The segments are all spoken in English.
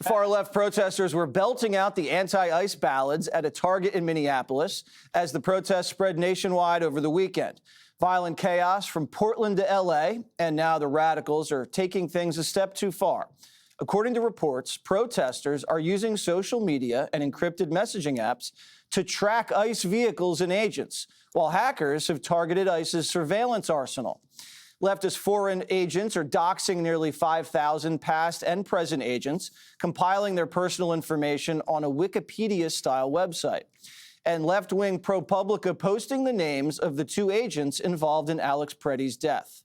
Far-left protesters were belting out the anti-ICE ballads at a Target in Minneapolis as the protests spread nationwide over the weekend. Violent chaos from Portland to L.A., and now the radicals are taking things a step too far. According to reports, protesters are using social media and encrypted messaging apps to track ICE vehicles and agents, while hackers have targeted ICE's surveillance arsenal. Leftist foreign agents are doxing nearly 5,000 past and present agents, compiling their personal information on a Wikipedia-style website. And left-wing ProPublica posting the names of the two agents involved in Alex Preddy's death.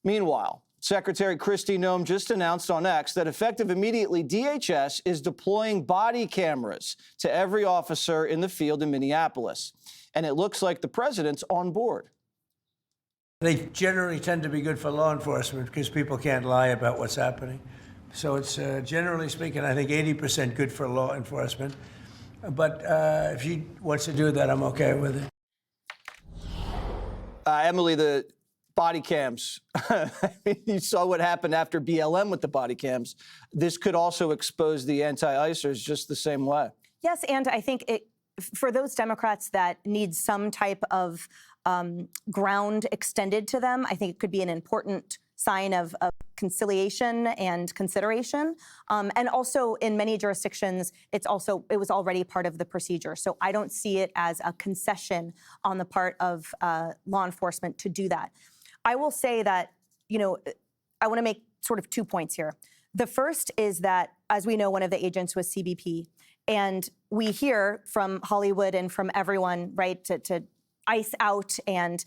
Meanwhile, Secretary Kristi Noem just announced on X that effective immediately, DHS is deploying body cameras to every officer in the field in Minneapolis. And it looks like the president's on board. They generally tend to be good for law enforcement because people can't lie about what's happening. So it's, generally speaking, I think 80% good for law enforcement. But if she wants to do that, I'm okay with it. Emily, the body cams, you saw what happened after BLM with the body cams. This could also expose the anti-ICers just the same way. Yes, and I think for those Democrats that need some type of ground extended to them, I think it could be an important sign of conciliation and consideration. And also in many jurisdictions, it was already part of the procedure. So I don't see it as a concession on the part of law enforcement to do that. I will say that, I want to make sort of 2 points here. The first is that, as we know, one of the agents was CBP. And we hear from Hollywood and from everyone, right, to ICE out and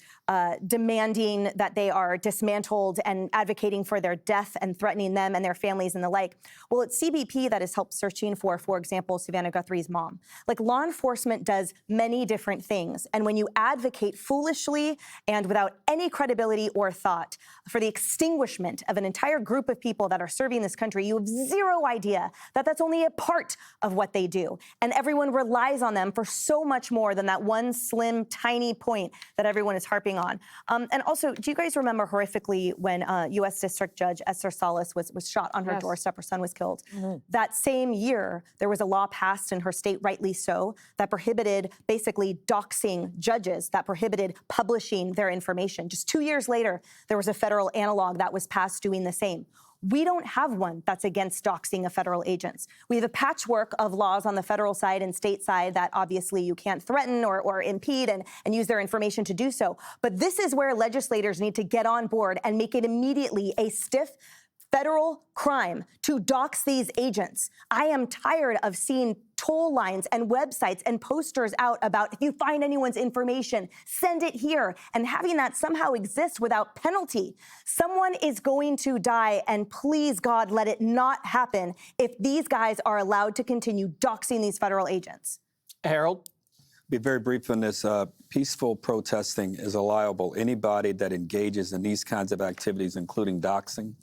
demanding that they are dismantled and advocating for their death and threatening them and their families and the like. Well, it's CBP that has helped searching for example, Savannah Guthrie's mom. Like, law enforcement does many different things. And when you advocate foolishly and without any credibility or thought for the extinguishment of an entire group of people that are serving this country, you have zero idea that that's only a part of what they do. And everyone relies on them for so much more than that one slim, tiny point that everyone is harping on. And also, do you guys remember horrifically when U.S. District Judge Esther Salas was shot on her doorstep? Her son was killed. That same year, there was a law passed in her state, rightly so, that prohibited basically doxing judges, that prohibited publishing their information. Just 2 years later, there was a federal analog that was passed doing the same. We don't have one that's against doxing of federal agents. We have a patchwork of laws on the federal side and state side that obviously you can't threaten or impede and use their information to do so. But this is where legislators need to get on board and make it immediately a stiff federal crime to dox these agents. I am tired of seeing toll lines and websites and posters out about, if you find anyone's information, send it here, and having that somehow exist without penalty. Someone is going to die, and please, God, let it not happen if these guys are allowed to continue doxing these federal agents. Harold? Be very brief on this. Peaceful protesting is allowable. Anybody that engages in these kinds of activities, including doxing,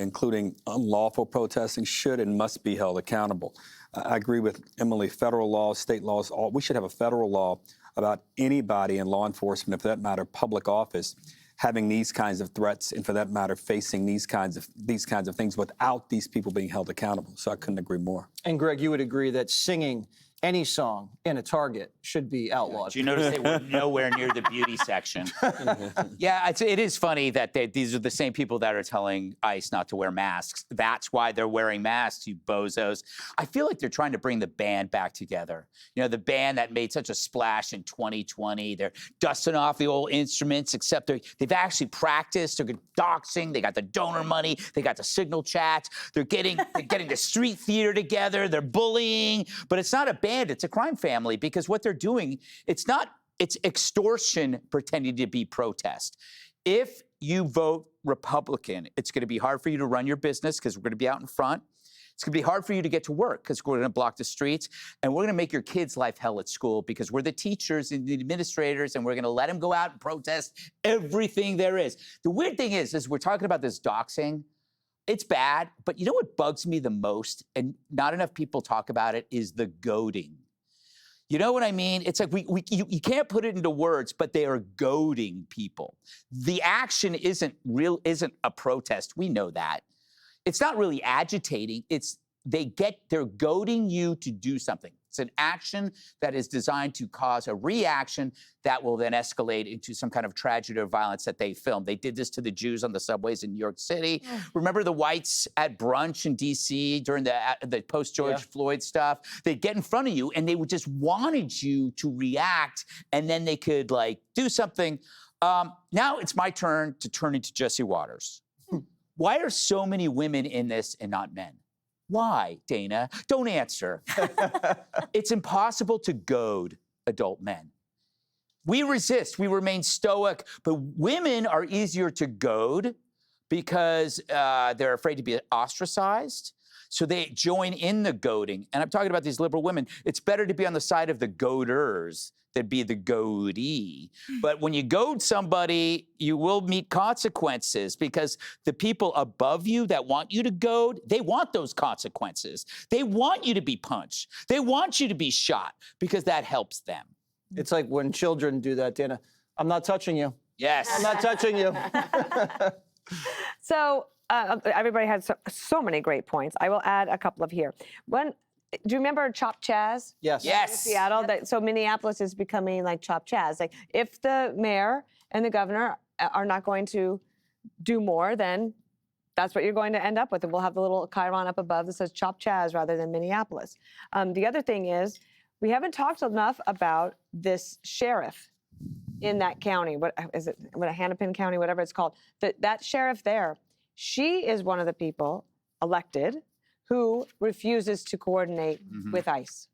including unlawful protesting, should and must be held accountable. I agree with Emily. Federal laws, state laws, we should have a federal law about anybody in law enforcement, if for that matter, public office, having these kinds of threats, and for that matter, facing these kinds of things without these people being held accountable. So I couldn't agree more. And Greg, you would agree that singing any song in a Target should be outlawed. Do you notice they were nowhere near the beauty section? Yeah, it is funny that these are the same people that are telling ICE not to wear masks. That's why they're wearing masks, you bozos. I feel like they're trying to bring the band back together. You know, the band that made such a splash in 2020. They're dusting off the old instruments, except they've actually practiced. They're doxing. They got the donor money. They got the signal chats. They're getting the street theater together. They're bullying. But it's not a band. It's a crime family, because what they're doing, it's extortion pretending to be protest. If you vote Republican, it's going to be hard for you to run your business because we're going to be out in front. It's going to be hard for you to get to work because we're going to block the streets. And we're going to make your kids' life hell at school because we're the teachers and the administrators, and we're going to let them go out and protest everything there is. The weird thing is we're talking about this doxing. It's bad, but you know what bugs me the most, and not enough people talk about it, is the goading. You know what I mean? It's like you can't put it into words, but they are goading people. The action isn't a protest. We know that. It's not really agitating. It's they're goading you to do something. It's an action that is designed to cause a reaction that will then escalate into some kind of tragedy or violence that they film. They did this to the Jews on the subways in New York City. Remember the whites at brunch in D.C. during the post-George Floyd stuff? They'd get in front of you and they would just wanted you to react, and then they could like do something. Now it's my turn to turn into Jesse Waters. Why are so many women in this and not men? Why, Dana? Don't answer. It's impossible to goad adult men. We resist, we remain stoic, but women are easier to goad because they're afraid to be ostracized. So they join in the goading. And I'm talking about these liberal women. It's better to be on the side of the goaders than be the goadee. But when you goad somebody, you will meet consequences because the people above you that want you to goad, they want those consequences. They want you to be punched. They want you to be shot because that helps them. It's like when children do that, Dana. I'm not touching you. Yes. I'm not touching you. So everybody had so many great points. I will add a couple of here. One, do you remember Chop Chaz? Yes. Yes. Seattle. So Minneapolis is becoming like Chop Chaz. Like if the mayor and the governor are not going to do more, then that's what you're going to end up with. And we'll have the little chyron up above that says Chop Chaz rather than Minneapolis. The other thing is, we haven't talked enough about this sheriff in that county. What is it? Hennepin County, whatever it's called. That sheriff there, she is one of the people elected who refuses to coordinate with ICE.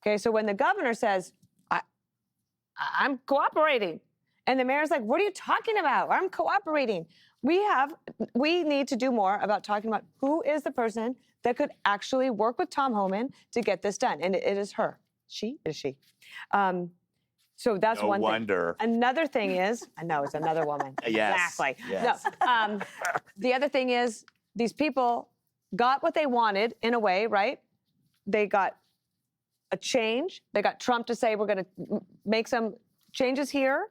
Okay, so when the governor says, I'm cooperating, and the mayor's like, what are you talking about? I'm cooperating. We need to do more about talking about who is the person that could actually work with Tom Homan to get this done, and it is her. She is she. So that's No one wonder. thing. Another thing is, I know it's another woman. Yes. Exactly. Yes. No, the other thing is, these people got what they wanted in a way, right? They got a change. They got Trump to say, we're going to make some changes here.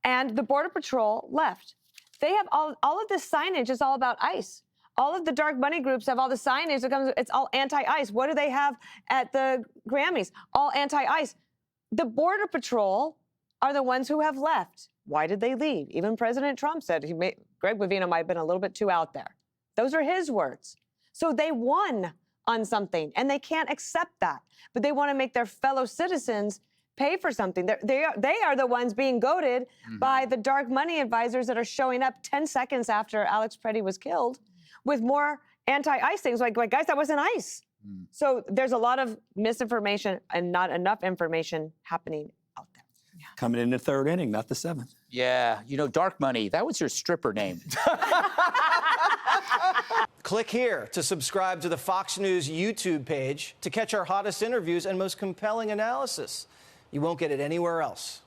And the Border Patrol left. They have all of this signage is all about ICE. All of the dark money groups have all the signage that comes, it's all anti-ICE. What do they have at the Grammys? All anti-ICE. The Border Patrol are the ones who have left. Why did they leave? Even President Trump said Greg Bovino might have been a little bit too out there. Those are his words. So they won on something, and they can't accept that. But they want to make their fellow citizens pay for something. They are the ones being goaded by the dark money advisors that are showing up 10 seconds after Alex Preddy was killed with more anti-ICE things. Like guys, that wasn't ICE. So there's a lot of misinformation and not enough information happening out there. Coming in the third inning, not the seventh. Yeah, you know, Dark Money, that was your stripper name. Click here to subscribe to the Fox News YouTube page to catch our hottest interviews and most compelling analysis. You won't get it anywhere else.